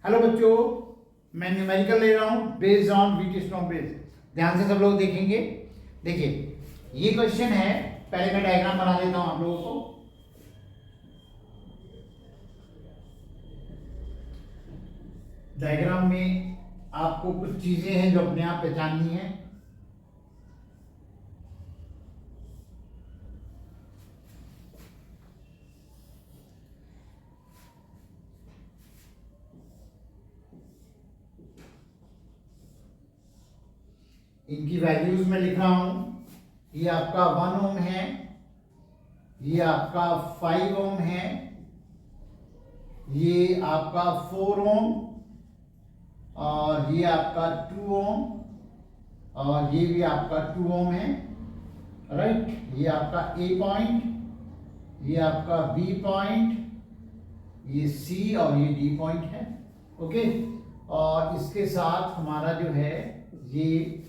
Hello बच्चों, मैं numerical ले रहा हूँ बेस्ड ऑन व्हीटस्टोन ब्रिज। ध्यान से सब लोग देखेंगे। देखिए ये क्वेश्चन है, पहले मैं डायग्राम बना देता हूँ आप लोगों को। डायग्राम में आपको कुछ चीजें हैं जो अपने आप पहचाननी है। इनकी वैल्यूज में लिख रहा हूं। ये आपका 1 ओम है, ये आपका 5 ओम है, ये आपका 4 ओम, और ये आपका 2 ओम, और ये भी आपका 2 ओम है। राइट, ये आपका ए पॉइंट, ये आपका बी पॉइंट, ये सी और ये डी पॉइंट है। ओके, और इसके साथ हमारा जो है ये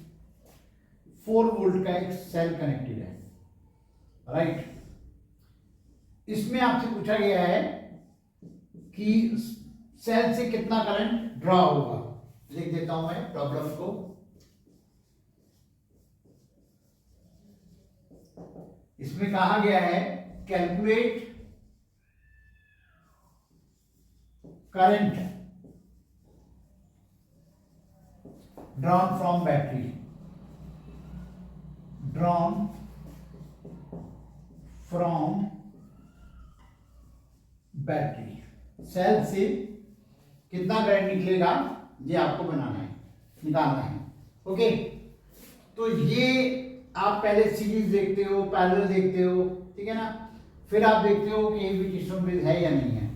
4 वोल्ट का एक सेल कनेक्टेड है। राइट, इसमें आपसे पूछा गया है कि सेल से कितना करंट ड्रॉ होगा। लिख देता हूं मैं प्रॉब्लम को। इसमें कहा गया है calculate current drawn from battery, drawn from battery. Cell से कितना करंट निकलेगा ये आपको बनाना है, निकालना है। ओके, तो ये आप पहले सीरीज देखते हो, पैरेलल देखते हो, ठीक है ना। फिर आप देखते हो कि ये व्हीटस्टोन ब्रिज है या नहीं है।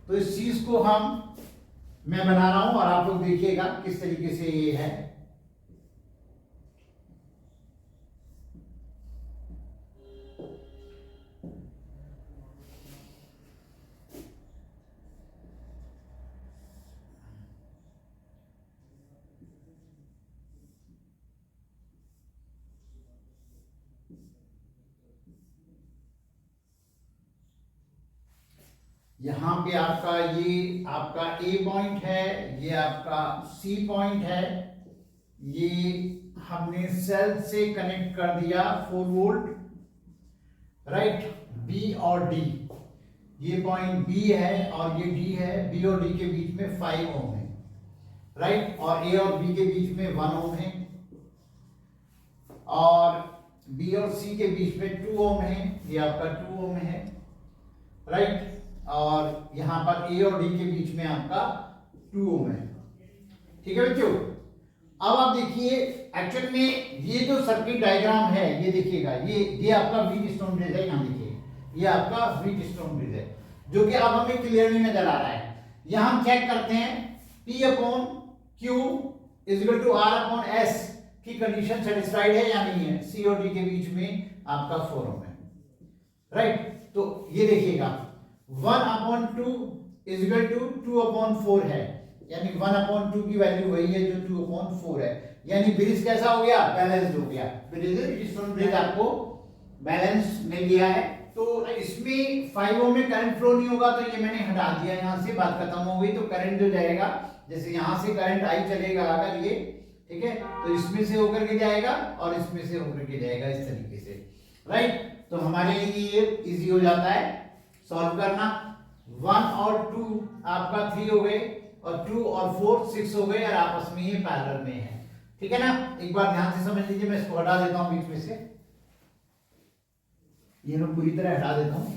तो इस चीज को मैं बना रहा हूं और आप लोग देखिएगा किस तरीके से ये है। यहां पे ये आपका ए पॉइंट है, ये आपका सी पॉइंट है। ये हमने सेल से कनेक्ट कर दिया 4 वोल्ट। राइट, बी और डी, ये पॉइंट बी है और ये डी है। बी और डी के बीच में 5 ओम है। राइट, और ए और बी के बीच में 1 ओम है, और बी और सी के बीच में 2 ओम है। ये आपका 2 ओम है। राइट, और यहां पर ए और डी के बीच में आपका 2 ओम है। ठीक है बच्चों, अब आप देखिए एक्चुअल में ये जो सर्किट डायग्राम है, ये देखिएगा, ये आपका व्हीटस्टोन ब्रिज है। यहां देखिए, ये आपका व्हीटस्टोन ब्रिज है, जो कि अब हमें क्लियरली नजर आ रहा है। यहां हम चेक करते हैं P upon Q is equal to R upon S की कंडीशन सेटिस्फाइड है या नहीं है। C और D के बीच में आपका 4 ओम है। राइट, तो ये देखिएगा 1/2 इज इक्वल टू 2/4 है, यानी 1/2 की वैल्यू वही है जो 2/4 है। यानी ब्रिज कैसा हो गया, बैलेंस्ड हो गया। ब्रिज आपको बैलेंस मिल गया है। तो इसमें 5 ओम में करंट फ्लो नहीं होगा, तो ये मैंने हटा दिया, यहां से बात खत्म हो गई। तो करंट जो जाएगा, जैसे यहां से करंट आई चलेगा अगर ये, ठीक है, तो इसमें से होकर के जाएगा और इसमें से होकर के जाएगा, इस तरीके से। राइट, तो हमारे लिए ये इजी हो जाता है सॉल्व करना। 1 और 2 आपका 3 हो गए, और 2 और 4 6 हो गए, और आपस में ये पैरेलल में है। ठीक है ना। एक बार ध्यान से समझ लीजिए, मैं इसको हटा देता हूं बीच में से, ये मैं पूरी तरह हटा देता हूं।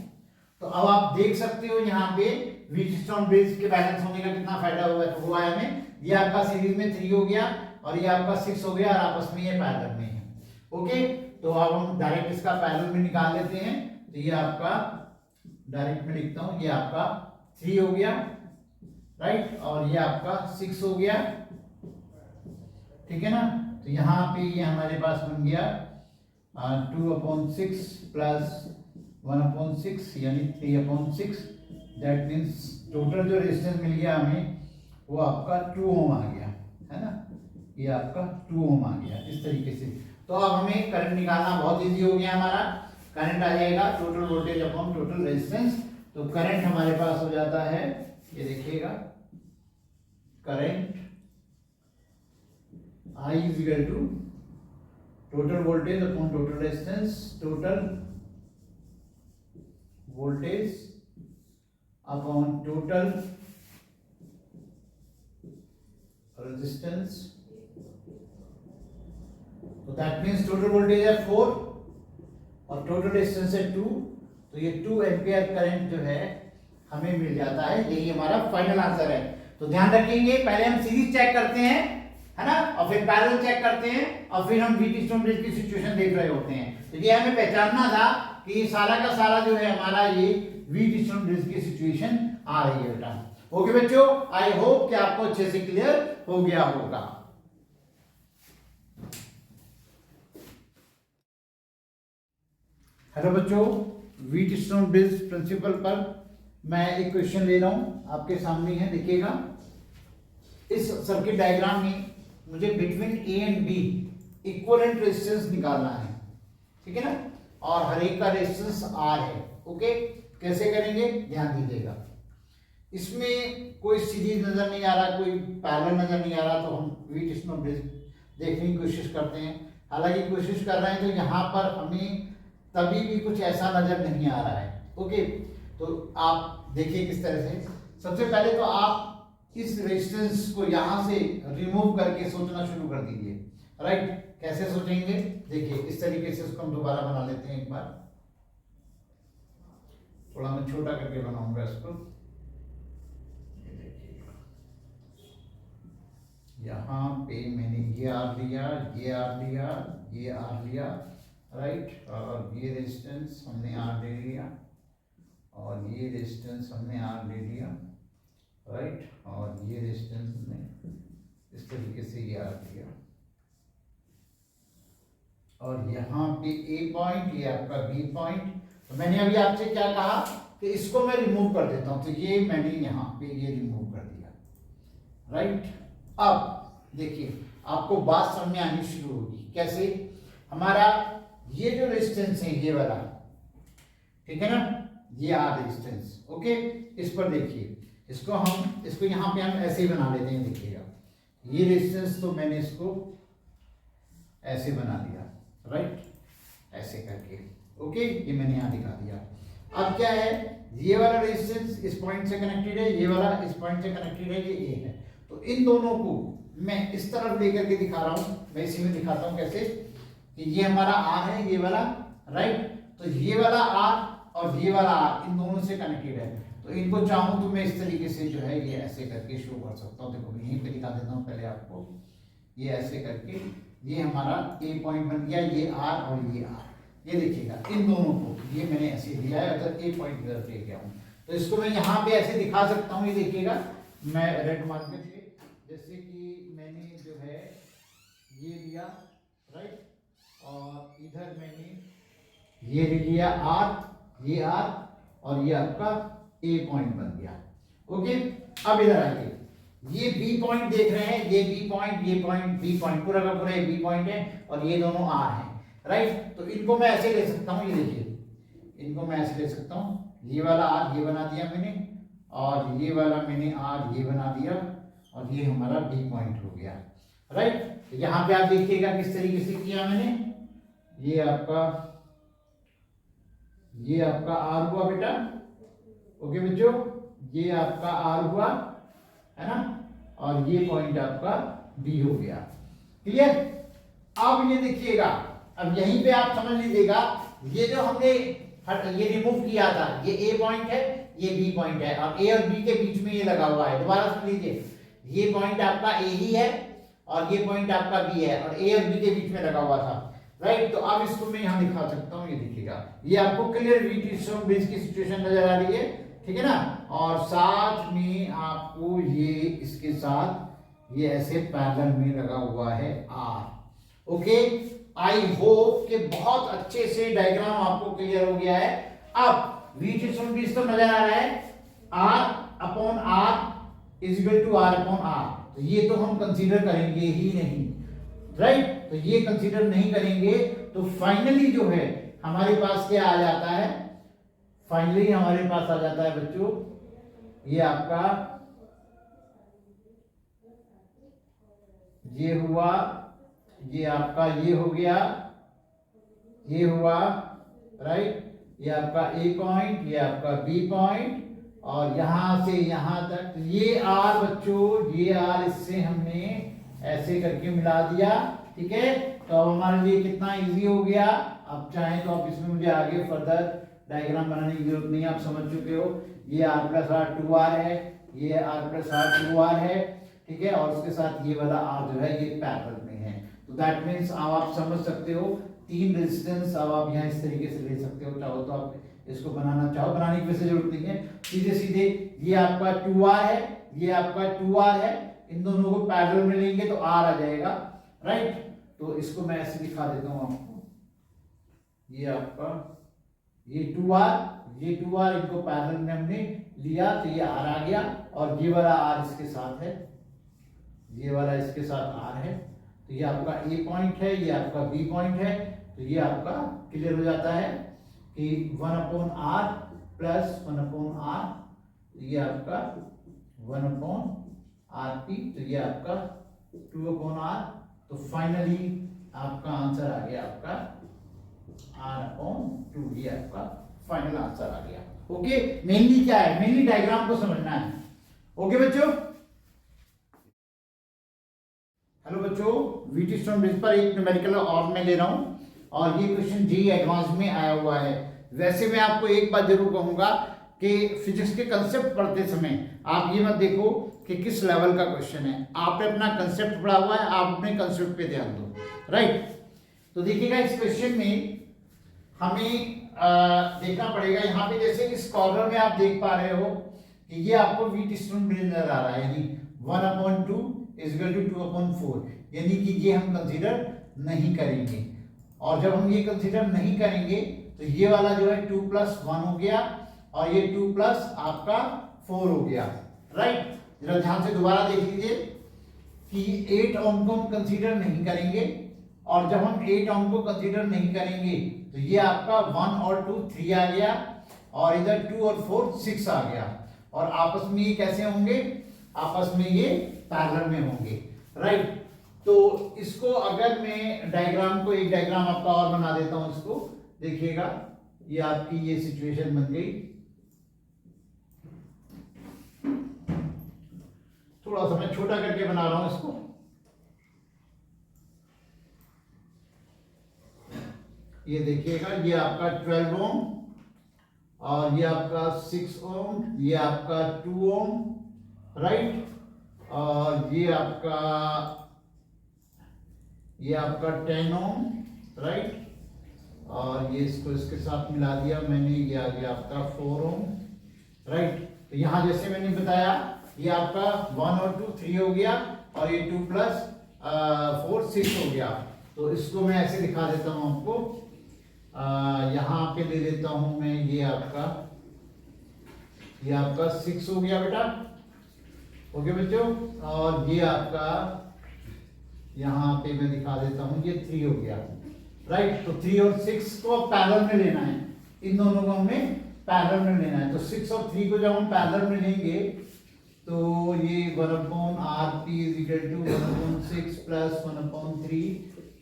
तो अब आप देख सकते हो यहाँ पे व्हीटस्टोन ब्रिज के बैलेंस होने का कितना फायदा हुआ है हमें। ये आपका सीरीज में 3 हो गया, और ये आपका 6 हो गया, और आपस में ये पैरेलल में है। ओके, तो अब हम डायरेक्ट इसका पैरेलल में निकाल लेते हैं। तो ये आपका डायरेक्ट में लिखता हूं, ये आपका 3 हो गया। राइट, और ये आपका 6 हो गया। ठीक है ना। तो यहां पे ये हमारे पास बन गया 2/6 प्लस 1/6 यानी 3/6। दैट मीन्स टोटल जो रेजिस्टेंस मिल गया हमें वो आपका 2 ओम आ गया, है ना। ये आपका 2 ओम आ गया इस तरीके से। तो अब हमें करंट निकालना बहुत इजी हो गया हमारा। करंट आ जाएगा total voltage upon total resistance. तो करंट हमारे पास हो जाता है, ये देखिएगा, current I is equal to total voltage upon total resistance, total voltage upon total resistance. तो दैट मीन्स टोटल वोल्टेज है 4 और टोटल रेजिस्टेंस है 2, तो ये 2 एम्पियर करंट जो है हमें मिल जाता है। यही हमारा फाइनल आंसर है। तो ध्यान रखेंगे, पहले हम सीरीज चेक करते हैं, है ना, और फिर पैरेलल चेक करते हैं, और फिर हम व्हीटस्टोन ब्रिज की सिचुएशन देख रहे होते हैं। तो ये हमें पहचानना था कि सारा का सारा जो है हमारा ये व्हीटस्टोन ब्रिज की सिचुएशन आ रही है बेटा। ओके बच्चों, आई होप कि आपको अच्छे से क्लियर हो गया होगा। हेलो बच्चों, व्हीटस्टोन ब्रिज प्रिंसिपल पर मैं एक क्वेश्चन ले रहा हूं, आपके सामने है, देखिएगा। इस सर्किट डायग्राम में मुझे between A and B equivalent resistance निकालना है, ठीक है ना, और हर एक का रेजिस्टेंस आर है। ओके, कैसे करेंगे ध्यान दीजिएगा। इसमें कोई सीरीज नजर नहीं आ रहा, कोई पैरेलल नजर नहीं आ रहा, तो हम व्हीटस्टोन ब्रिज देखने की कोशिश करते हैं। हालांकि कोशिश कर रहे हैं तो यहाँ पर हमें तभी भी कुछ ऐसा नजर नहीं आ रहा है। ओके, तो आप देखिए किस तरह से। सबसे पहले तो आप इस रेजिस्टेंस को यहां से रिमूव करके सोचना शुरू कर दीजिए। राइट, कैसे सोचेंगे देखिए, इस तरीके से उसको हम दोबारा बना लेते हैं एक बार। थोड़ा मैं छोटा करके बनाऊंगा इसको। ये देखिएगा, यहाँ पे मैंने ये आर लिया, ये आर लिया, ये आर लिया, राइट, और ये रेजिस्टेंस हमने आर ले लिया, और ये रेजिस्टेंस हमने आर ले लिया, राइट, और ये रेजिस्टेंस हमने इस तरीके से ये आर लिया, और यहाँ पे ए पॉइंट, ये आपका बी पॉइंट। तो मैंने अभी आपसे क्या कहा कि इसको मैं रिमूव कर देता हूं, तो ये मैंने यहाँ पे ये रिमूव कर दिया, राइट। अब देखिए, आपको बात समझ में आनी शुरू होगी। कैसे? हमारा ये जो रेजिस्टेंस है ये वाला, ठीक है ना, ये आर रेजिस्टेंस। ओके, इस पर देखिए, इसको यहाँ पे हम ऐसे ही बना लेते हैं। देखिएगा, ये रेजिस्टेंस तो मैंने इसको ऐसे बना दिया, राइट, ऐसे करके। ओके, ये मैंने यहाँ दिखा दिया। अब क्या है, ये वाला रेजिस्टेंस इस पॉइंट से कनेक्टेड है, ये वाला इस पॉइंट से कनेक्टेड है, ये ए है। तो इन दोनों को मैं इस तरफ लेकर के दिखा रहा हूँ। मैं इसी में दिखाता हूँ कैसे, कि ये हमारा आर है, ये वाला, राइट, तो ये वाला आर और ये वाला आर इन दोनों से कनेक्टेड है। तो इनको चाहूँ तो मैं इस तरीके से जो है ये ऐसे करके शो कर सकता हूँ। देखो, यहीं पे दिखा देता हूँ पहले आपको, ये ऐसे करके ये हमारा ए पॉइंट बन गया, ये आर और ये आर। ये देखिएगा, इन दोनों को ये मैंने ऐसे दिया है, अगर ए पॉइंट इधर ले गया हूँ, तो इसको मैं यहाँ पे ऐसे दिखा सकता हूँ। ये देखिएगा, मैं रेड मार्कर से, जैसे कि मैंने जो है ये लिया, राइट, और इधर मैंने ये लिया आर, ये आर, और ये आपका ए पॉइंट बन गया। ओके, अब इधर आइए, ये बी पॉइंट देख रहे हैं, ये बी पॉइंट, ये पॉइंट, बी पॉइंट, पूरा का पूरा बी पॉइंट है, और ये दोनों आर हैं, राइट। तो इनको मैं ऐसे ले सकता हूँ, ये देखिए, इनको मैं ऐसे ले सकता हूँ, ये वाला आर ये बना दिया मैंने, और ये वाला मैंने आर ये बना दिया, और ये हमारा बी पॉइंट हो गया, राइट। तो यहाँ पे आप देखिएगा किस तरीके से किया मैंने। ये आपका आर हुआ बेटा। ओके बच्चों, ये आपका आर हुआ, है ना, और ये पॉइंट आपका बी हो गया। क्लियर? अब ये देखिएगा, अब यहीं पे आप समझ लीजिएगा, ये जो हमने ये रिमूव किया था, ये ए पॉइंट है, ये बी पॉइंट है, और ए और बी के बीच में ये लगा हुआ है। दोबारा सुन लीजिए, ये पॉइंट आपका ए ही है, और ये पॉइंट आपका बी है, और ए और बी के बीच में लगा हुआ था, राइट। तो अब इसको मैं यहाँ दिखा सकता हूँ, ये देखिएगा, ये आपको क्लियर व्हीटस्टोन ब्रिज की सिचुएशन नजर आ रही है, ठीक है ना। और साथ में आपको ये इसके साथ ये ऐसे पैरेलल में लगा हुआ है आर। ओके, आई होप कि बहुत अच्छे से डायग्राम आपको क्लियर हो गया है। अब व्हीटस्टोन ब्रिज तो नजर आ रहा है, R upon R is equal to R upon R, तो ये तो हम कंसीडर करेंगे ही नहीं, राइट। तो ये कंसीडर नहीं करेंगे, तो फाइनली जो है हमारे पास क्या आ जाता है, फाइनली हमारे पास आ जाता है बच्चों, ये आपका ये हुआ, ये आपका ये हो गया, ये हुआ, राइट, ये आपका ए पॉइंट, ये आपका बी पॉइंट, और यहां से यहां तक ये आर बच्चों, ये आर इससे हमने ऐसे करके मिला दिया, ठीक है। तो अब हमारे लिए कितना इजी हो गया। आप चाहें तो आप इसमें मुझे आगे फर्दर डायग्राम बनाने की जरूरत नहीं है, आप समझ चुके हो। ये r प्लस आर 2r है, ये r प्लस आर 2r है, ठीक है, और उसके साथ ये वाला r जो है ये पैरेलल में है। तो दैट मींस अब आप समझ सकते हो तीन रेजिस्टेंस अब आप यहाँ इस तरीके से ले सकते हो। चाहो तो आप इसको बनाना चाहो, बनाने की वैसे जरूरत नहीं है, सीधे सीधे ये आपका 2r है, ये आपका 2r है, इन दोनों को पैरेलल में लेंगे तो r आ जाएगा, राइट। तो इसको मैं ऐसे दिखा देता हूं आपको, ये आपका ये 2r, ये 2r इनको पैरेलल में हमने लिया तो ये r आ गया, और ये वाला r इसके साथ है, ये वाला इसके साथ r है। तो ये आपका a पॉइंट है, ये आपका b पॉइंट है। तो ये आपका क्लियर हो जाता है कि 1/r प्लस 1/r, ये आपका 1/rp, तो ये आपका 2/r। तो फाइनली आपका आंसर आ गया आपका r/2, ये आपका फाइनल आंसर आ गया। ओके, मेनली क्या है, मेनली डायग्राम को समझना है। ओके बच्चों, हेलो बच्चों, व्हीटस्टोन ब्रिज पर एक न्यूमेरिकल और मैं ले रहा हूं, और ये क्वेश्चन जी एडवांस में आया हुआ है। वैसे मैं आपको एक बात जरूर कहूंगा कि फिजिक्स के कंसेप्ट पढ़ते समय आप ये मत देखो कि किस लेवल का क्वेश्चन है, आपने अपना कंसेप्ट पढ़ा हुआ है, आप अपने कंसेप्ट पे ध्यान दो, राइट। तो देखिएगा इस क्वेश्चन में हमें देखना पड़ेगा, यहाँ पे जैसे इस कॉर्नर में आप देख पा रहे हो कि ये आपको व्हीटस्टोन ब्रिज नजर आ रहा है, यानी 1/2 इज इक्वल टू 2/4, यानी कि ये हम कंसीडर नहीं करेंगे। और जब हम ये कंसीडर नहीं करेंगे तो ये वाला जो है 2 + 1 हो गया, और ये 2 प्लस आपका 4 हो गया, राइट। जरा ध्यान से दोबारा देख लीजिए कि 8 ओम को हम कंसीडर नहीं करेंगे, और जब हम 8 ओम को कंसीडर नहीं करेंगे तो ये आपका 1 और 2 3 आ गया, और इधर 2 और 4 6 आ गया, और आपस में ये कैसे होंगे, आपस में ये पैरेलल में होंगे, राइट। तो इसको अगर मैं डायग्राम को एक डायग्राम आपका और बना देता हूं, इसको देखिएगा, ये आपकी ये सिचुएशन बन गई। थोड़ा सा मैं छोटा करके बना रहा हूं इसको, ये देखिएगा, ये आपका 12 ओम, और ये आपका 6 ओम, ये आपका 2 ओम, राइट, और ये आपका 10 ओम, राइट, और ये इसको इसके साथ मिला दिया मैंने, ये आ गया आपका 4 ओम, राइट। तो यहाँ जैसे मैंने बताया ये आपका 1 और 2 3 हो गया, और ये 2 + 4 6 हो गया। तो इसको मैं ऐसे दिखा देता हूँ आपको, यहाँ पे ले लेता हूँ मैं, ये आपका 6 हो गया बेटा, ओके बच्चों, और ये आपका यहाँ पे मैं दिखा देता हूँ, ये 3 हो गया, राइट। तो 3 और 6 को पैरेलल में लेना है, इन दोनों को हमें पैरेलल में लेना है। तो 6 और 3 को जब हम पैरेलल में लेंगे तो ये 1/rp is equal to 1/6 + 1/3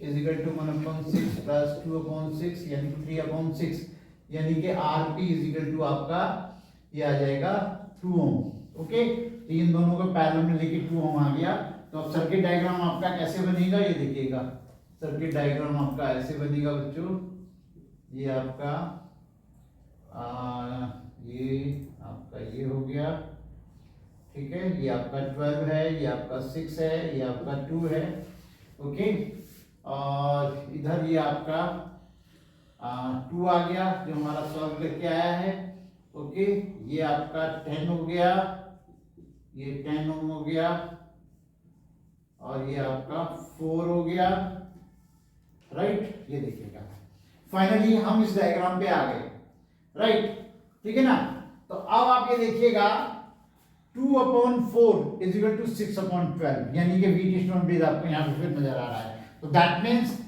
is equal to 1/6 + 2/6, यानी 3/6, यानी कि rp is equal to आपका ये आ जाएगा 2 ओम, ओके। तो इन दोनों को पैरेलल में लेके 2 ओम आ गया। तो अब सर्किट डायग्राम आपका कैसे बनेगा, ये देखिएगा, सर्किट डायग्राम आपका ऐसे बनेगा बच्चों, ये आपका ये हो गया, ठीक है, ये आपका 12 है, ये आपका 6 है, ये आपका 2 है, ओके, और इधर ये आपका 2 आ गया जो हमारा सॉल्व करके आया है, ओके। ये आपका 10 हो गया, ये 10 ओम हो गया, और ये आपका 4 हो गया, राइट। ये देखिएगा फाइनली हम इस डायग्राम पे आ गए, राइट, ठीक है ना। तो अब आप ये देखिएगा 2/4 इज इक्वल टू 6/12, यानी कि व्हीटस्टोन ब्रिज आपको यहाँ पे फिर नजर आ रहा है। तो दैट मीन्स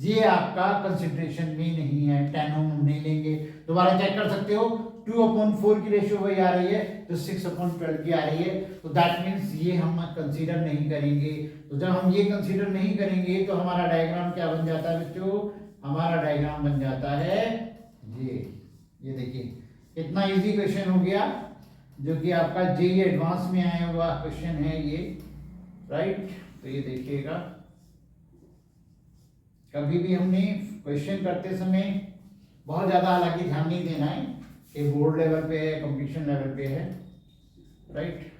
ये आपका कंसिडरेशन में नहीं है, 10 ओम हम नहीं लेंगे। दोबारा चेक कर सकते हो, 2/4 की रेशियो वही आ रही है, तो 6/12 की आ रही है। तो दैट मीन्स ये हम कंसीडर नहीं करेंगे। तो जब हम ये कंसीडर नहीं करेंगे तो हमारा डायग्राम क्या बन जाता है बच्चों? हमारा डायग्राम बन जाता है ये देखिए कितना इजी क्वेश्चन हो गया, जो कि आपका जेईई एडवांस में आया हुआ क्वेश्चन है ये, राइट। तो ये देखिएगा, कभी भी हमने क्वेश्चन करते समय बहुत ज्यादा हालांकि ध्यान नहीं देना है कि बोर्ड लेवल पे है, कंपटीशन लेवल पे है, राइट।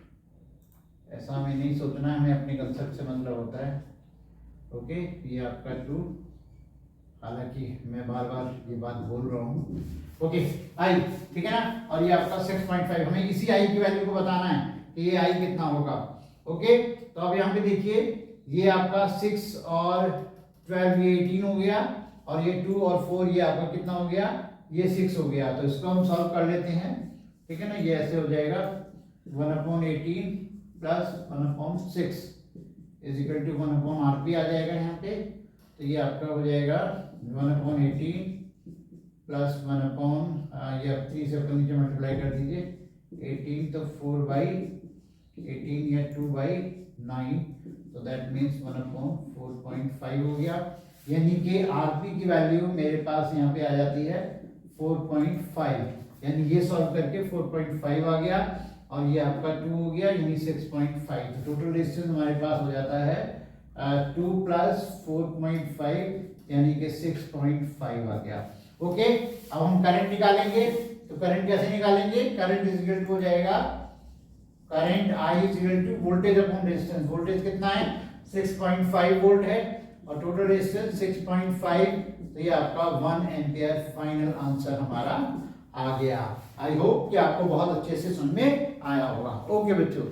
ऐसा हमें नहीं सोचना है, हमें अपने कंसेप्ट से मतलब होता है। ओके, ये आपका 2, हालांकि मैं बार बार ये बात बोल रहा हूँ। ओके, आई, ठीक है ना। और ये आपका 6.5, हमें इसी आई की वैल्यू को बताना है कि ये आई कितना होगा। ओके, तो अब यहाँ पे देखिए, ये आपका 6 और 12 ये 18 हो गया, और ये 2 और 4 ये आपका कितना हो गया? ये 6 हो गया। तो इसको हम सॉल्व कर लेते हैं, ठीक है ना। ये ऐसे हो जाएगा 1/18 plus 1/6 is equal to 1/RP आ जाएगा यहाँ पे। तो ये आपका हो जाएगा 1/18 प्लस 1 ये आप 3 से अपने नीचे मल्टीप्लाई कर दीजिए, 18 तो 4/18 या 2/9, तो दैट मीन्स 1/4.5 हो गया। यानी कि आरपी की वैल्यू मेरे पास यहाँ पे आ जाती है 4.5, यानी ये सॉल्व करके 4.5 आ गया, और ये आपका 2 हो गया, यानी 6.5। तो टोटल डिस्टेंस हमारे पास हो जाता है 2 प्लस 4.5 यानी कि 6.5 आ गया। ओके, अब हम करंट निकालेंगे। तो करंट कैसे निकालेंगे? करंट इज इक्वल टू हो जाएगा, current I is equal to voltage upon resistance. Voltage कितना है? 6.5 वोल्ट है, और टोटल रेजिस्टेंस 6.5, तो ये आपका 1 एम्पियर फाइनल आंसर हमारा आ गया। आई होप कि आपको बहुत अच्छे से समझ में आया होगा। ओके बच्चों।